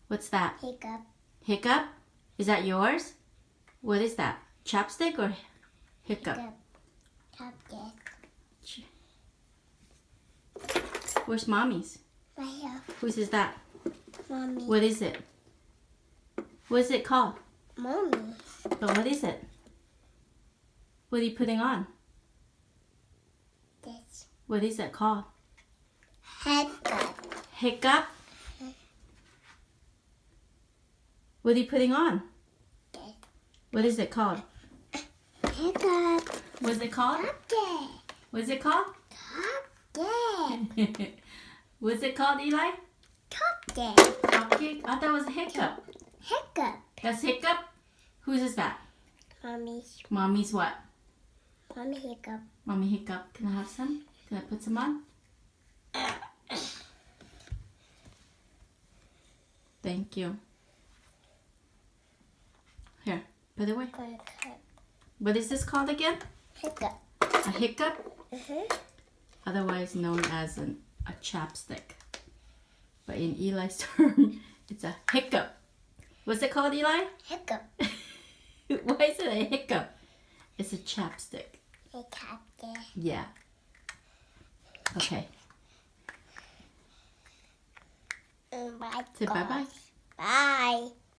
What's that? Hiccup. Hiccup? Is that yours? What is that? Chapstick or hiccup? Chopstick. Where's Mommy's? Right here. Whose is that? Mommy. What is it? What is it called? Mommy. But what is it? What are you putting on? This. What is it called? Hiccup. Hiccup? What are you putting on? This. What is it called? Hiccup. What is it called? Chopstick. What is it called? Chopstick. What's it called, Eli? Chopstick. Cupcake? I thought it was a hiccup. Hiccup. That's hiccup? Whose is that? Mommy's. Mommy's what? Mommy hiccup. Mommy hiccup. Can I have some? Can I put some on? Thank you. Here, put it away. What is this called again? Hiccup. A hiccup? Mm-hmm. Otherwise known as a chapstick. But in Eli's term, it's a hiccup. What's it called, Eli? Hiccup. Why is it a hiccup? It's a chapstick. Hiccup. Yeah. Okay. Bye. Say bye-bye. Bye.